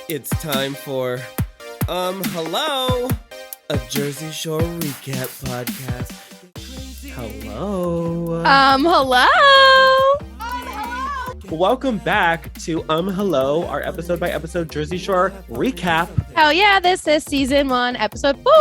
It's time for, hello, a Jersey Shore recap podcast. Hello. Hello. Welcome back to Hello, our episode by episode Jersey Shore recap. Hell yeah, this is season 1, episode 4.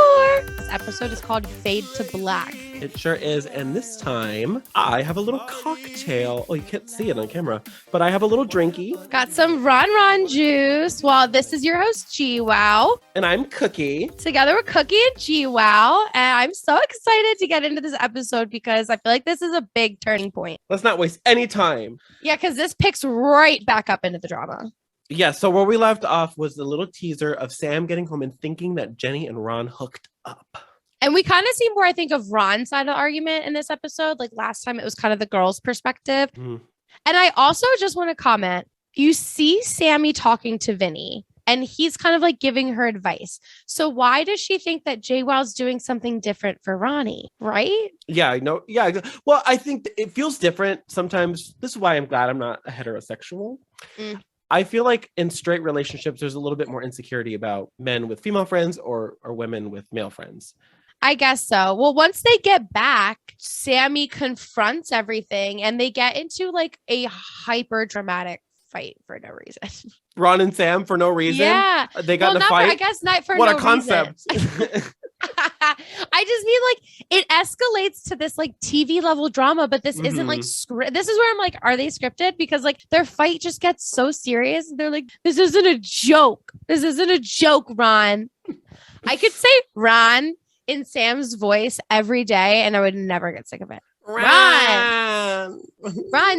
This episode is called Fade to Black. It sure is. And this time I have a little cocktail. Oh, you can't see it on camera, but I have a little drinky. Got some Ron juice. Well, this is your host, GWoww. And I'm Cooki. Together we're Cooki and GWoww. And I'm so excited to get into this episode because I feel like this is a big turning point. Let's not waste any time. Yeah, because this picks right back up into the drama. Yeah, so where we left off was the little teaser of Sam getting home and thinking that Jenny and Ron hooked up. And we kind of see more, I think, of Ron's side of the argument in this episode. Like last time, it was kind of the girl's perspective. Mm. And I also just want to comment, you see Sammy talking to Vinny and he's kind of like giving her advice. So why does she think that GWoww's doing something different for Ronnie, right? Yeah, I know. Yeah. Well, I think it feels different sometimes. This is why I'm glad I'm not a heterosexual. Mm. I feel like in straight relationships, there's a little bit more insecurity about men with female friends or women with male friends. I guess so. Well, once they get back, Sammy confronts everything and they get into like a hyper dramatic fight for no reason. Ron and Sam for no reason. Yeah. They got in a fight. I guess not for what no a concept. I just mean like it escalates to this like TV level drama, but this isn't like script. This is where I'm like, are they scripted? Because like their fight just gets so serious. They're like, this isn't a joke. This isn't a joke, Ron. I could say Ron in Sam's voice every day and I would never get sick of it. Ron,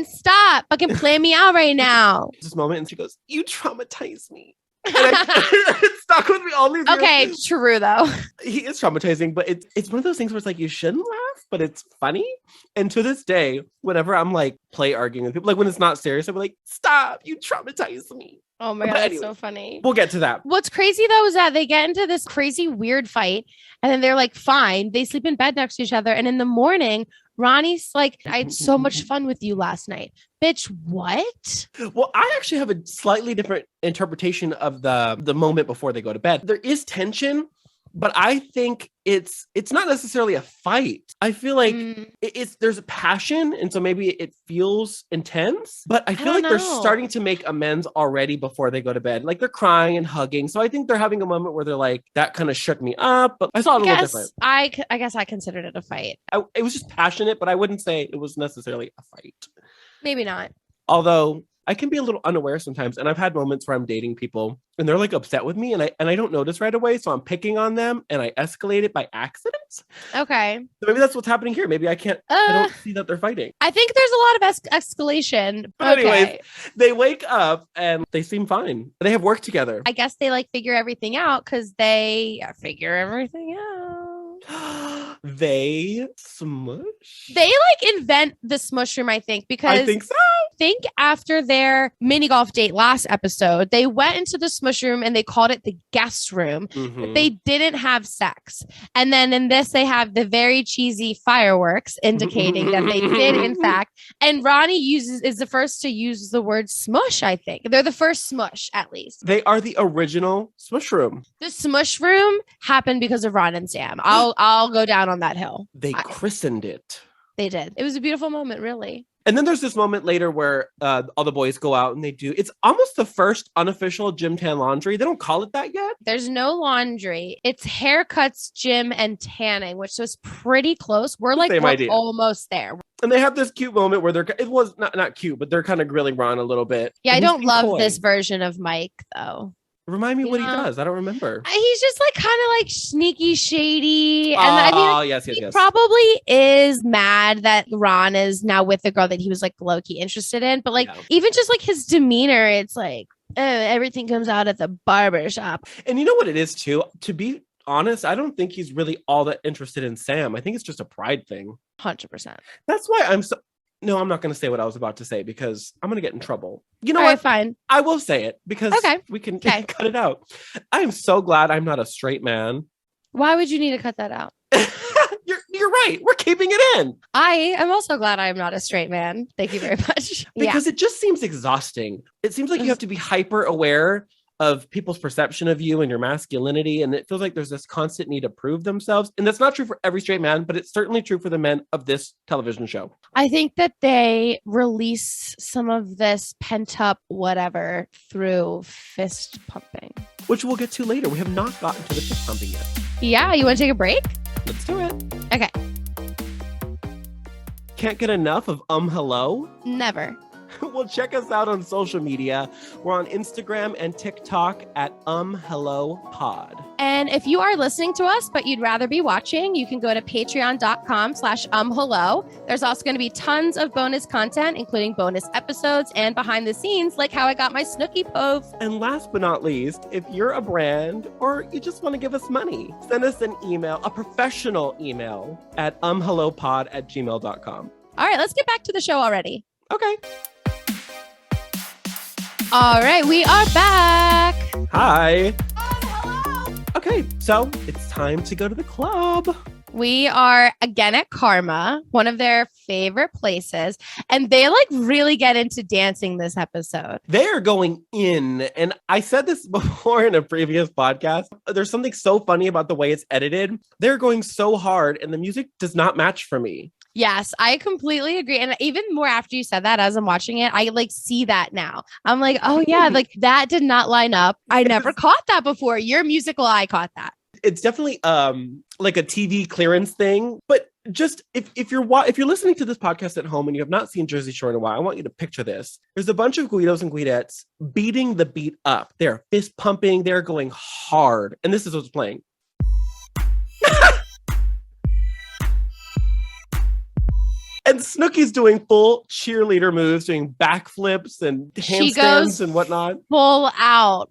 stop. Fucking play me out right now. This moment and she goes, you traumatize me. And it stuck with me all these years. Okay, true though. He is traumatizing, but it's one of those things where it's like you shouldn't laugh, but it's funny. And to this day, whenever I'm like play arguing with people, like when it's not serious, I'm like, stop, you traumatize me. Oh my God, anyway, that's so funny. We'll get to that. What's crazy though is that they get into this crazy weird fight and then they're like, fine. They sleep in bed next to each other. And in the morning, Ronnie's like, I had so much fun with you last night. Bitch, what? Well, I actually have a slightly different interpretation of the moment before they go to bed. There is tension, but I think it's not necessarily a fight. I feel like there's a passion, and so maybe it feels intense, but I feel like they're starting to make amends already before they go to bed. Like they're crying and hugging. So I think they're having a moment where they're like, that kind of shook me up, but I saw it a little different. I guess I considered it a fight. It was just passionate, but I wouldn't say it was necessarily a fight. Maybe not. Although I can be a little unaware sometimes. And I've had moments where I'm dating people and they're like upset with me and I don't notice right away. So I'm picking on them and I escalate it by accident. Okay. So maybe that's what's happening here. Maybe I don't see that they're fighting. I think there's a lot of escalation. But anyways, they wake up and they seem fine. They have work together. I guess they like figure everything out because they figure everything out. They smush. They like invent the smush room, I think, because I think so. Think after their mini golf date last episode, they went into the smush room and they called it the guest room. But they didn't have sex. And then in this, they have the very cheesy fireworks indicating that they did, in fact. And Ronnie is the first to use the word smush, I think. They're the first smush, at least. They are the original smush room. The smush room happened because of Ron and Sam. I'll go down on that hill. They christened it. They did. It was a beautiful moment, really. And then there's this moment later where all the boys go out and it's almost the first unofficial gym tan laundry. They don't call it that yet. There's no laundry. It's haircuts, gym, and tanning, which was pretty close. We're almost there. And they have this cute moment where it was not cute, but they're kind of grilling Ron a little bit. Yeah, I don't love this version of Mike, though. Remind me what he does. I don't remember. He's just like kind of like sneaky, shady. And yes. He probably is mad that Ron is now with the girl that he was like low-key interested in. But like even just like his demeanor, it's like everything comes out at the barbershop. And you know what it is too? To be honest, I don't think he's really all that interested in Sam. I think it's just a pride thing. 100%. That's why No, I'm not going to say what I was about to say because I'm going to get in trouble. You know what? Right, fine. I will say it because we can cut it out. I am so glad I'm not a straight man. Why would you need to cut that out? You're right. We're keeping it in. I am also glad I am not a straight man. Thank you very much. Because it just seems exhausting. It seems like you have to be hyper aware of people's perception of you and your masculinity. And it feels like there's this constant need to prove themselves. And that's not true for every straight man, but it's certainly true for the men of this television show. I think that they release some of this pent up whatever through fist pumping, which we'll get to later. We have not gotten to the fist pumping yet. Yeah. You want to take a break? Let's do it. Okay. Can't get enough of hello? Never. Well, check us out on social media. We're on Instagram and TikTok at hello pod. And if you are listening to us, but you'd rather be watching, you can go to patreon.com/hello. There's also going to be tons of bonus content, including bonus episodes and behind the scenes, like how I got my Snooki pove. And last but not least, if you're a brand or you just want to give us money, send us an email, a professional email at hellopod@gmail.com. All right, let's get back to the show already. Okay. All right, we are back. Hi. Oh, hello. Okay, so it's time to go to the club. We are again at Karma, one of their favorite places, and they like really get into dancing this episode. They are going in, and I said this before in a previous podcast. There's something so funny about the way it's edited. They're going so hard, and the music does not match for me. Yes, I completely agree. And even more after you said that, as I'm watching it, I like see that now. I'm like, oh yeah, like that did not line up. I never caught that before. Your musical eye caught that. It's definitely like a TV clearance thing. But just if you're listening to this podcast at home and you have not seen Jersey Shore in a while, I want you to picture this. There's a bunch of Guidos and Guidettes beating the beat up. They're fist pumping. They're going hard. And this is what's playing. And Snooki's doing full cheerleader moves, doing backflips and handstands and whatnot. Full out.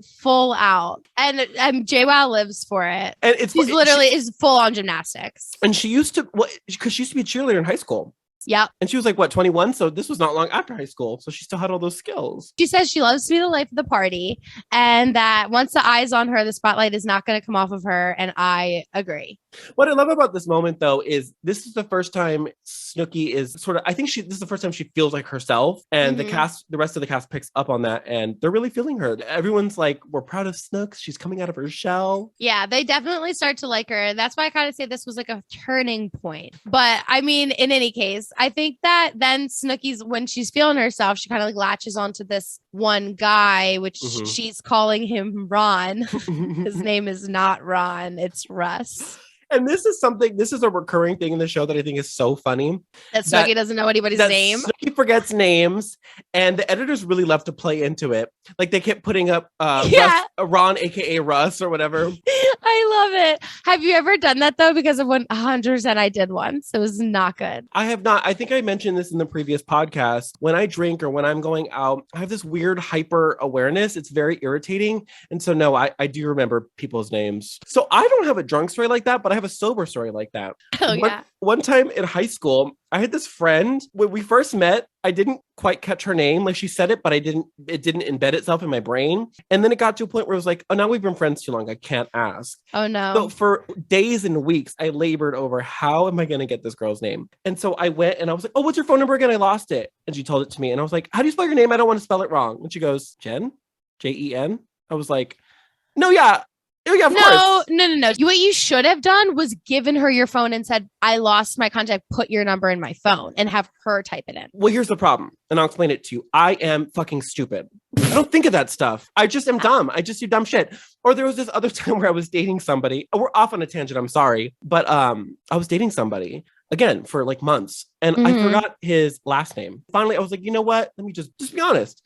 And GWoww lives for it. And she's literally is full on gymnastics. And she used to, because she used to be a cheerleader in high school. Yep. And she was like, 21? So this was not long after high school. So she still had all those skills. She says she loves to be the life of the party and that once the eye's on her, the spotlight is not going to come off of her. And I agree. What I love about this moment, though, is this is the first time Snooki is sort of, I think this is the first time she feels like herself. And the rest of the cast picks up on that. And they're really feeling her. Everyone's like, we're proud of Snooks. She's coming out of her shell. Yeah, they definitely start to like her. That's why I kind of say this was like a turning point. But I mean, in any case, I think that then Snooki's, when she's feeling herself, she kind of like latches onto this one guy, which she's calling him Ron. His name is not Ron, it's Russ. And this is a recurring thing in the show that I think is so funny. That Snooki doesn't know anybody's name. Snooki forgets names, and the editors really love to play into it. Like they kept putting up Ron, aka Russ, or whatever. I love it. Have you ever done that though? Because of 100% I did once. It was not good. I have not. I think I mentioned this in the previous podcast. When I drink or when I'm going out, I have this weird hyper awareness. It's very irritating. And so no, I do remember people's names. So I don't have a drunk story like that, but I have a sober story like that. Oh, yeah. One time in high school, I had this friend. When we first met, I didn't quite catch her name. Like she said it, but it didn't embed itself in my brain. And then it got to a point where it was like, oh, now we've been friends too long. I can't ask. Oh no. So for days and weeks, I labored over how am I going to get this girl's name? And so I went and I was like, oh, what's your phone number again? I lost it. And she told it to me. And I was like, how do you spell your name? I don't want to spell it wrong. And she goes, Jen, Jen. I was like, no, yeah. Oh, yeah, of course. No. What you should have done was given her your phone and said, I lost my contact, put your number in my phone and have her type it in. Well, here's the problem. And I'll explain it to you. I am fucking stupid. I don't think of that stuff. I just am dumb. I just do dumb shit. Or there was this other time where I was dating somebody. We're off on a tangent. I'm sorry. But I was dating somebody again for like months and I forgot his last name. Finally, I was like, you know what? Let me just be honest.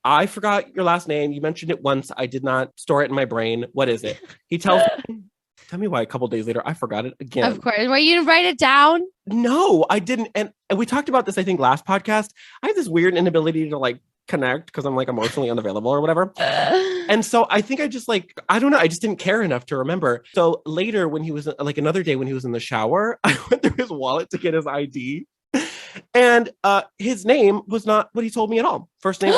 I forgot your last name. You mentioned it once. I did not store it in my brain. What is it? He tells me, tell me why a couple days later, I forgot it again. Of course. Well, you didn't write it down? No, I didn't. And we talked about this, I think, last podcast. I have this weird inability to like connect because I'm like emotionally unavailable or whatever. And so I think I just like, I don't know. I just didn't care enough to remember. So later when he was like another day when he was in the shower, I went through his wallet to get his ID. And his name was not what he told me at all. First name.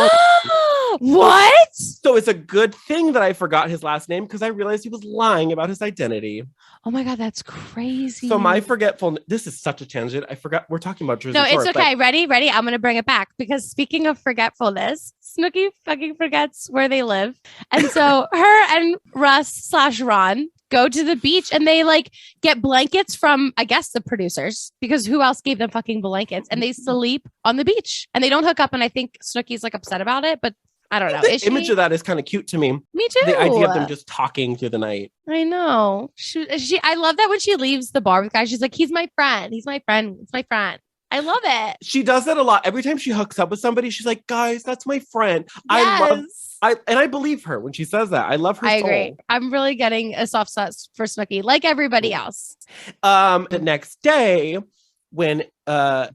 What? So it's a good thing that I forgot his last name because I realized he was lying about his identity. Oh my God, that's crazy. So my forgetfulness, this is such a tangent. I forgot we're talking about Jersey No, Shore. it's okay. Ready? I'm going to bring it back because speaking of forgetfulness, Snooki fucking forgets where they live. And so her and Russ/Ron go to the beach and they like get blankets from, I guess, the producers, because who else gave them fucking blankets? And they sleep on the beach and they don't hook up. And I think Snooki's like upset about it, but I don't know. The image of that is kind of cute to me. Me too. The idea of them just talking through the night. I know. I love that when she leaves the bar with guys, she's like, he's my friend. He's my friend. It's my friend. I love it. She does that a lot. Every time she hooks up with somebody, she's like, guys, that's my friend. Yes. I believe her when she says that. I love her. I agree. I'm really getting a soft spot for Snooki, like everybody else. The next day, when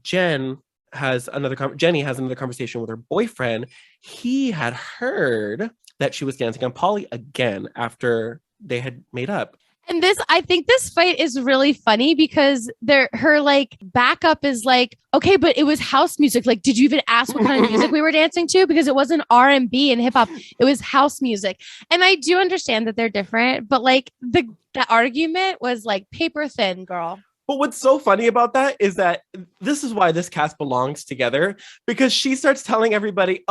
Jenny has another conversation with her boyfriend, he had heard that she was dancing on Polly again after they had made up. And I think this fight is really funny because her like backup is like, okay, but it was house music. Like, did you even ask what kind of music we were dancing to? Because it wasn't R&B and hip hop. It was house music. And I do understand that they're different, but like the argument was like paper thin, girl. But what's so funny about that is that this is why this cast belongs together, because she starts telling everybody,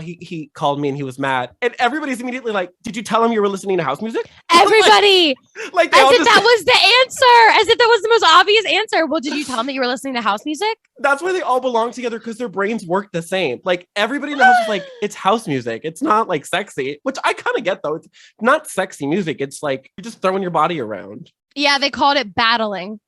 he called me and he was mad. And everybody's immediately like, did you tell him you were listening to house music? Everybody. like as if that was the answer. As if that was the most obvious answer. Well, did you tell him that you were listening to house music? That's why they all belong together, because their brains work the same. Like everybody in the house is like, it's house music. It's not like sexy, which I kind of get though. It's not sexy music. It's like you're just throwing your body around. Yeah, they called it battling.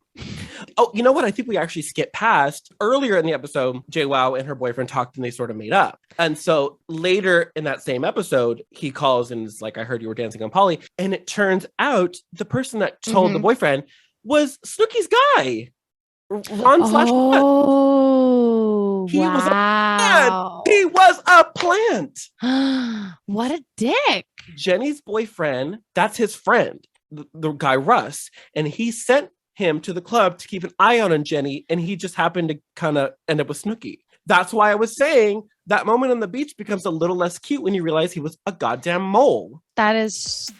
Oh, you know what? I think we actually skipped past earlier in the episode. GWoww and her boyfriend talked and they sort of made up. And so later in that same episode, he calls and is like, I heard you were dancing on Polly. And it turns out the person that told the boyfriend was Snooki's guy. Ron / Oh, he wow. was a plant. He was a plant. What a dick. Jenny's boyfriend, that's his friend, the guy Russ. And he sent him to the club to keep an eye on Jenny, and he just happened to kind of end up with Snooki. That's why I was saying that moment on the beach becomes a little less cute when you realize he was a goddamn mole. That is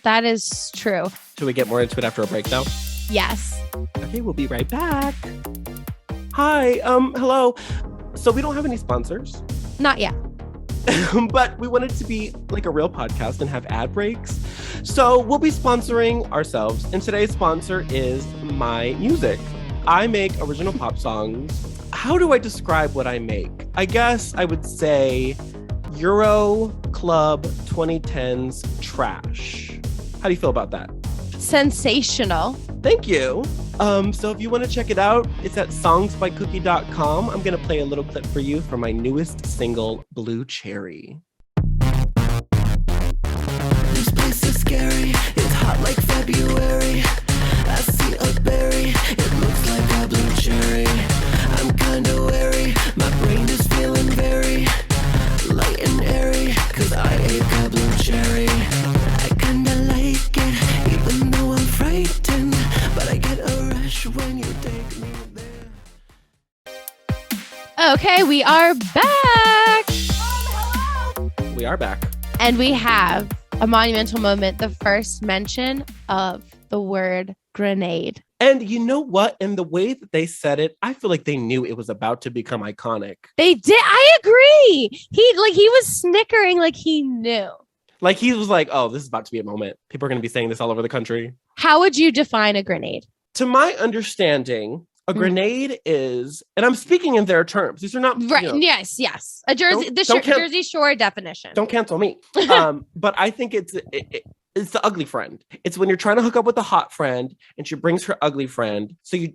true. Should we get more into it after a break, though? Yes. Okay, we'll be right back. Hi, hello. So we don't have any sponsors. Not yet. But we wanted to be like a real podcast and have ad breaks. So we'll be sponsoring ourselves. And today's sponsor is my music. I make original pop songs. How do I describe what I make? I guess I would say Euro Club 2010s trash. How do you feel about that? Sensational. Thank you. So if you want to check it out, it's at songsbycooki.com. I'm going to play a little clip for you from my newest single, Blue Cherry. This place is scary. It's hot like February. I see a berry. It looks like a blue cherry. I'm kinda wary. My brain is feeling very light and airy, 'cause I ate a blue cherry. I kinda like it, even though I'm frightened. But I get a rush when you take me there. Okay, we are back. We are back. And we have a monumental moment, the first mention of the word grenade. And you know what? In the way that they said it, I feel like they knew it was about to become iconic. They did. I agree. He was snickering like he knew. Like he was like, oh, this is about to be a moment. People are going to be saying this all over the country. How would you define a grenade? To my understanding, a grenade is, and I'm speaking in their terms. These are not right. You know, yes. A Jersey Shore definition. Don't cancel me. But I think it's the ugly friend. It's when you're trying to hook up with a hot friend and she brings her ugly friend. So you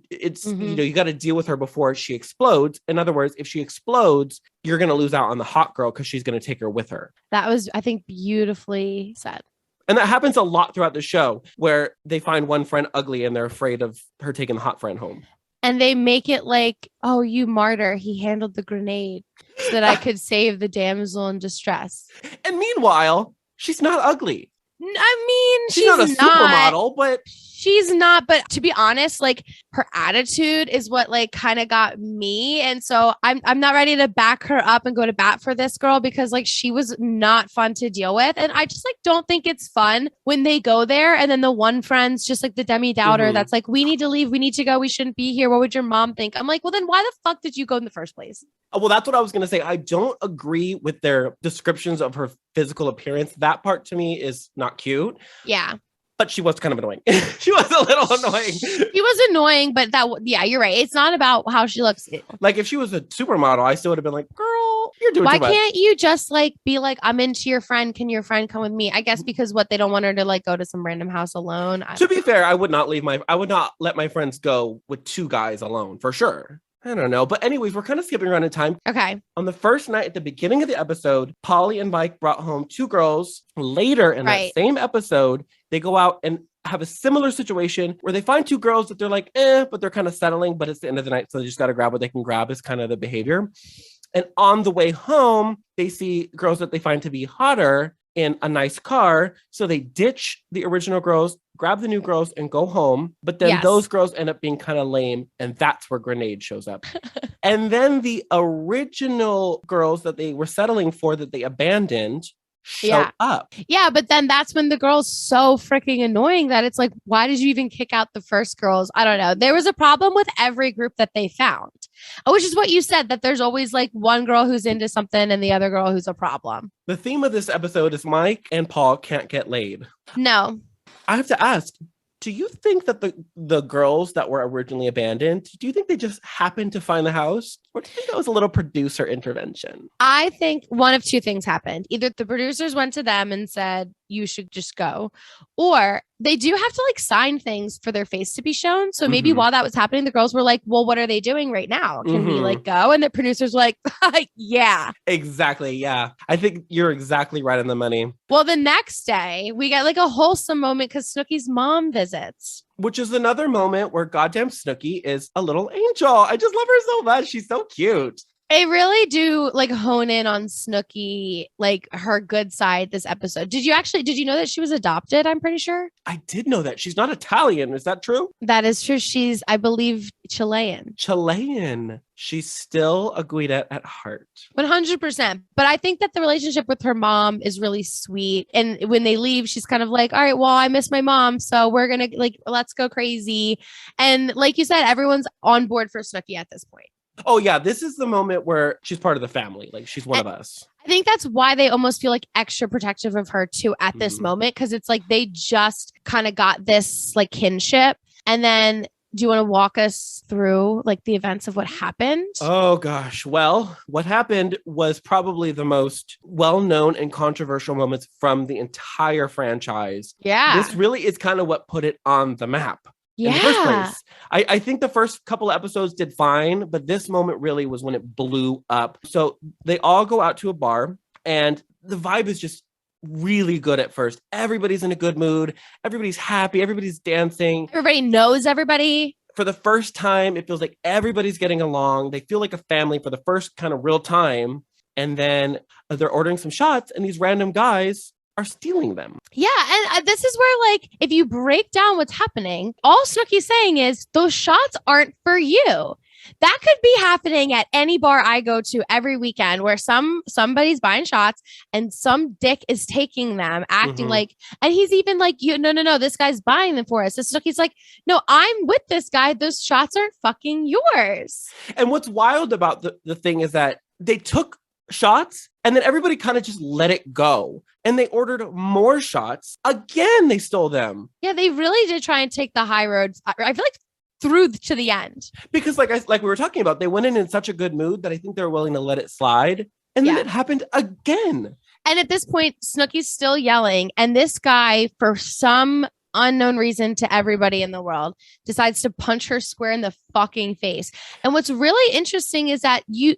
got to deal with her before she explodes. In other words, if she explodes, you're going to lose out on the hot girl because she's going to take her with her. That was, I think, beautifully said. And that happens a lot throughout the show where they find one friend ugly and they're afraid of her taking the hot friend home. And they make it like, oh, you martyr, he handled the grenade so that I could save the damsel in distress. And meanwhile, she's not ugly. I mean, she's not a supermodel, but she's not. But to be honest, like her attitude is what like kind of got me. And so I'm not ready to back her up and go to bat for this girl because like she was not fun to deal with. And I just like don't think it's fun when they go there and then the one friend's just like the Demi Dowder that's like, we need to leave, we need to go, we shouldn't be here. What would your mom think? I'm like, well, then why the fuck did you go in the first place? Well, that's what I was going to say. I don't agree with their descriptions of her physical appearance. That part to me is not cute. Yeah. But she was kind of annoying. She was a little annoying. She was annoying, but yeah, you're right. It's not about how she looks. Like if she was a supermodel, I still would have been like, girl, you're doing why too much. Can't you just like be like, I'm into your friend. Can your friend come with me? I guess because they don't want her to like go to some random house alone. To be fair, I would not let my friends go with two guys alone for sure. I don't know. But anyways, we're kind of skipping around in time. Okay. On the first night at the beginning of the episode, Polly and Mike brought home two girls. Later in that same episode, they go out and have a similar situation where they find two girls that they're like, but they're kind of settling, but it's the end of the night. So they just got to grab what they can grab is kind of the behavior. And on the way home, they see girls that they find to be hotter in a nice car. So they ditch the original girls, grab the new girls and go home. But then those girls end up being kind of lame. And that's where Grenade shows up. And then the original girls that they were settling for that they abandoned show up. Yeah, but then that's when the girl's so freaking annoying that it's like, why did you even kick out the first girls? I don't know. There was a problem with every group that they found, which is what you said, that there's always like one girl who's into something and the other girl who's a problem. The theme of this episode is Mike and Paul can't get laid. No. I have to ask, do you think that the girls that were originally abandoned, do you think they just happened to find the house? Or do you think that was a little producer intervention? I think one of two things happened. Either the producers went to them and said, you should just go. Or they do have to like sign things for their face to be shown. So maybe while that was happening, the girls were like, well, what are they doing right now? Can we like go? And the producers were like, yeah. Exactly. Yeah. I think you're exactly right on the money. Well, the next day we get like a wholesome moment because Snooki's mom visits. Which is another moment where goddamn Snooki is a little angel. I just love her so much. She's so cute. They really do like hone in on Snooki, like her good side this episode. Did you know that she was adopted? I'm pretty sure. I did know that. She's not Italian. Is that true? That is true. She's, I believe, Chilean. She's still a Guida at heart. 100%. But I think that the relationship with her mom is really sweet. And when they leave, she's kind of like, all right, well, I miss my mom. So we're going to like, let's go crazy. And like you said, everyone's on board for Snooki at this point. Oh, yeah. This is the moment where she's part of the family. Like she's one of us. I think that's why they almost feel like extra protective of her too at this moment. Cause it's like they just kind of got this like kinship. And then do you want to walk us through like the events of what happened? Oh, gosh. Well, what happened was probably the most well-known and controversial moments from the entire franchise. Yeah. This really is kind of what put it on the map. In the first place. I think the first couple of episodes did fine, but this moment really was when it blew up. So they all go out to a bar and the vibe is just really good at first. Everybody's in a good mood. Everybody's happy. Everybody's dancing. Everybody knows everybody. For the first time, it feels like everybody's getting along. They feel like a family for the first kind of real time. And then they're ordering some shots and these random guys are stealing them. Yeah. And this is where, like, if you break down what's happening, all Snooki's saying is those shots aren't for you. That could be happening at any bar I go to every weekend where somebody's buying shots and some dick is taking them, acting like, and he's even like, no, this guy's buying them for us. So Snooki's like, no, I'm with this guy. Those shots aren't fucking yours. And what's wild about the thing is that they took shots and then everybody kind of just let it go. And they ordered more shots. Again, they stole them. Yeah, they really did try and take the high road. I feel like through to the end. Because like we were talking about, they went in such a good mood that I think they're willing to let it slide. And then it happened again. And at this point, Snooki's still yelling. And this guy, for some unknown reason to everybody in the world, decides to punch her square in the fucking face. And what's really interesting is that you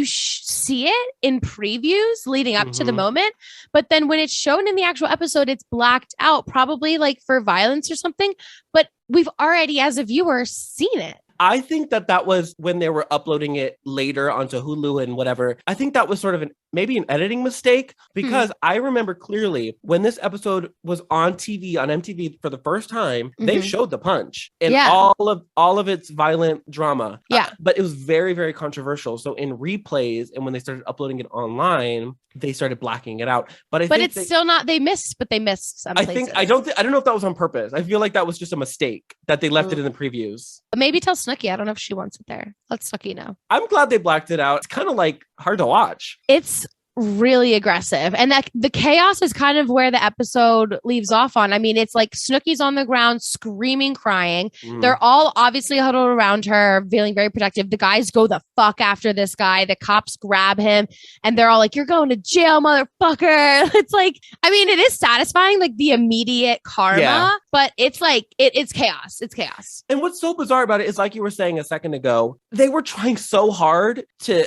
see it in previews leading up to the moment, but then when it's shown in the actual episode, it's blacked out, probably like for violence or something. But we've already, as a viewer, seen it. I think that was when they were uploading it later onto Hulu and whatever. I think that was sort of maybe an editing mistake, because I remember clearly when this episode was on TV, on MTV for the first time, they showed the punch and all of its violent drama. Yeah. But it was very, very controversial. So in replays and when they started uploading it online, they started blacking it out. But it's still not, they missed some places. I don't know if that was on purpose. I feel like that was just a mistake that they left it in the previews. But maybe tell Snooki. I don't know if she wants it there. Let Snooki know. I'm glad they blacked it out. It's kind of like hard to watch. It's really aggressive, and that the chaos is kind of where the episode leaves off on. I mean, it's like Snooki's on the ground screaming, crying. They're all obviously huddled around her, feeling very protective. The guys go the fuck after this guy. The cops grab him and they're all like, "You're going to jail, motherfucker." It's like, I mean, it is satisfying, like the immediate karma, but it's like it's chaos. It's chaos. And what's so bizarre about it is, like you were saying a second ago, they were trying so hard to,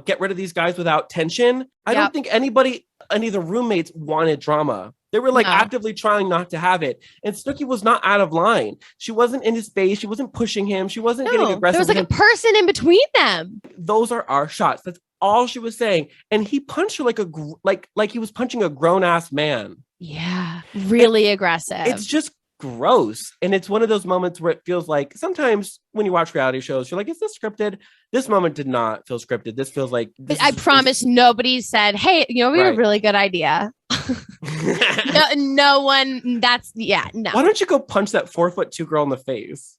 get rid of these guys without tension. I don't think any of the roommates wanted drama. They were actively trying not to have it. And Snooki was not out of line. She wasn't in his face. She wasn't pushing him. She wasn't getting aggressive. There was a person in between them. Those are our shots. That's all she was saying. And he punched her like he was punching a grown ass man. Yeah. Really aggressive. It's just gross. And it's one of those moments where it feels like sometimes when you watch reality shows, you're like, is this scripted? This moment did not feel scripted. This feels like I promise nobody said, hey, we have a really good idea. no one. No. Why don't you go punch that 4'2" girl in the face?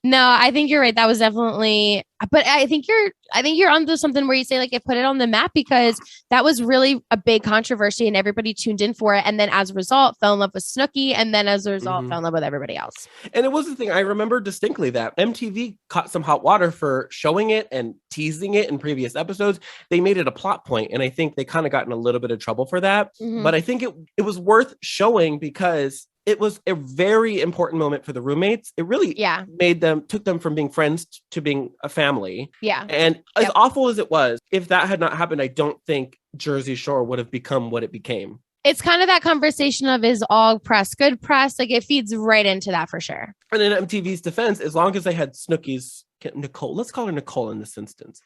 No, I think you're right. That was definitely, but I think you're onto something where you say it put it on the map, because that was really a big controversy and everybody tuned in for it. And then as a result, fell in love with Snooki. And then as a result, fell in love with everybody else. And it was the thing. I remember distinctly that MTV caught some hot water for showing it and teasing it in previous episodes. They made it a plot point, and I think they kind of got in a little bit of trouble for that. But I think it was worth showing because it was a very important moment for the roommates. It really took them from being friends to being a family. Yeah. And as awful as it was, if that had not happened, I don't think Jersey Shore would have become what it became. It's kind of that conversation of, is all press good press? It feeds right into that for sure. And in MTV's defense, as long as they had Snooki's Nicole, let's call her Nicole in this instance.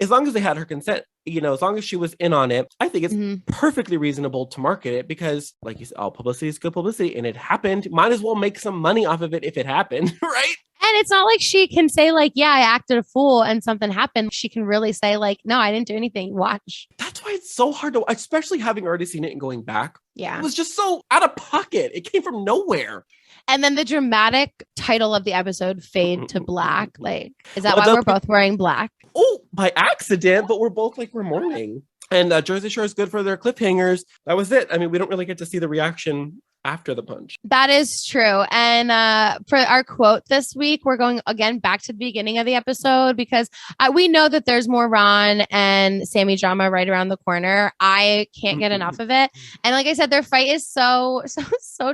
As long as they had her consent, as long as she was in on it, I think it's perfectly reasonable to market it, because like you said, all publicity is good publicity, and it happened. Might as well make some money off of it if it happened, right? And it's not like she can say yeah, I acted a fool and something happened. She can really say no, I didn't do anything. Watch. That's why it's so hard to, especially having already seen it and going back. Yeah. It was just so out of pocket. It came from nowhere. And then the dramatic title of the episode, Fade to Black. Is that why we're both wearing black? Oh, by accident, but we're both we're mourning. And Jersey Shore is good for their cliffhangers. That was it. I mean, we don't really get to see the reaction after the punch. That is true. And for our quote this week, we're going again back to the beginning of the episode, because we know that there's more Ron and Sammy drama right around the corner. I can't get enough of it. And like I said, their fight is so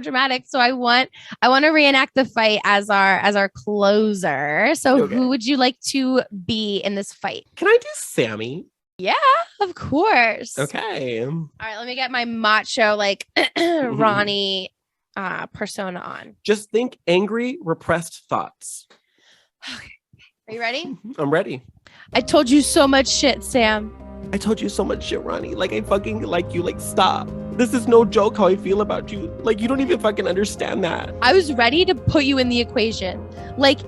dramatic. So I want to reenact the fight as our closer. So who would you like to be in this fight? Can I do Sammy? Yeah, of course. Okay. All right, let me get my macho Ronnie persona on. Just think angry, repressed thoughts. Okay. Are you ready? I'm ready. I told you so much shit, Sam. I told you so much shit, Ronnie. I fucking like you. Stop. This is no joke how I feel about you. You don't even fucking understand that. I was ready to put you in the equation.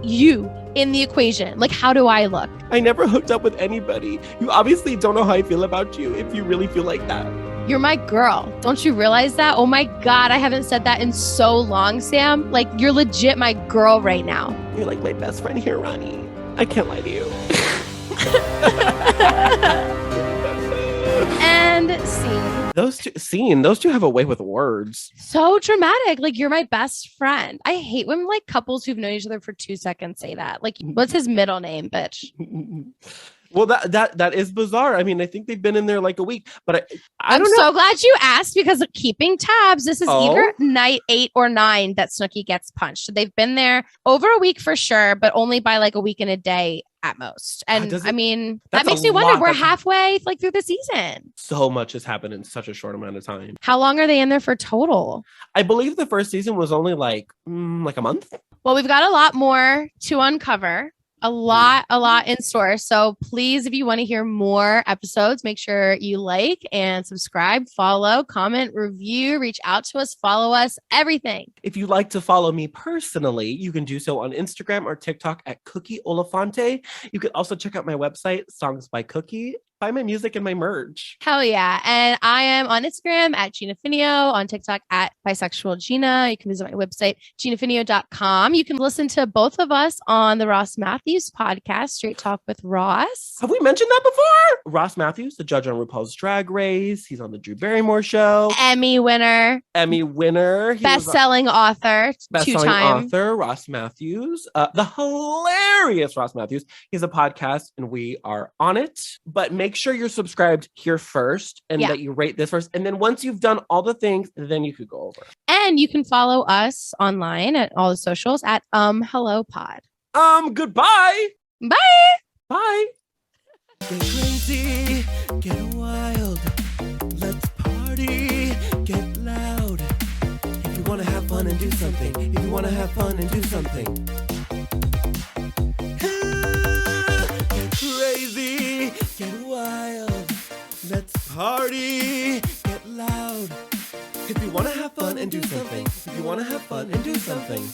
You in the equation. How do I look? I never hooked up with anybody. You obviously don't know how I feel about you if you really feel like that. You're my girl. Don't you realize that? Oh my God, I haven't said that in so long, Sam. You're legit my girl right now. You're my best friend here, Ronnie. I can't lie to you. And scene. Those two have a way with words. So dramatic. You're my best friend. I hate when couples who've known each other for 2 seconds say that. What's his middle name, bitch? Well, that is bizarre. I mean, I think they've been in there a week, but I'm so glad you asked, because keeping tabs, this is either night 8 or 9 that Snooki gets punched. So they've been there over a week for sure, but only by a week and a day at most. And that makes me wonder, we're halfway through the season. So much has happened in such a short amount of time. How long are they in there for total? I believe the first season was only a month. Well, we've got a lot more to uncover. A lot in store. So please, if you want to hear more episodes, make sure you like and subscribe, follow, comment, review, reach out to us, follow us, everything. If you'd like to follow me personally, you can do so on Instagram or TikTok at Cooki Olafante. You can also check out my website, Songs by Cooki. Buy my music and my merch. Hell yeah. And I am on Instagram at Gina Finio, on TikTok at Bisexual Gina. You can visit my website, ginafinio.com. You can listen to both of us on the Ross Matthews podcast, Straight Talk with Ross. Have we mentioned that before? Ross Matthews, the judge on RuPaul's Drag Race. He's on the Drew Barrymore show. Emmy winner. Best-selling author. Best-selling Two-time author, Ross Matthews. The hilarious Ross Matthews. He has a podcast and we are on it. But make sure you're subscribed here first and that you rate this first. And then once you've done all the things, then you could go over. And you can follow us online at all the socials at Hello Pod. Goodbye. Bye. Bye. Get crazy, get wild. Let's party, get loud. If you wanna have fun and do something, if you wanna have fun and do something. Get crazy, get wild. Let's party, get loud. If you wanna have fun and do something, if you wanna have fun and do something.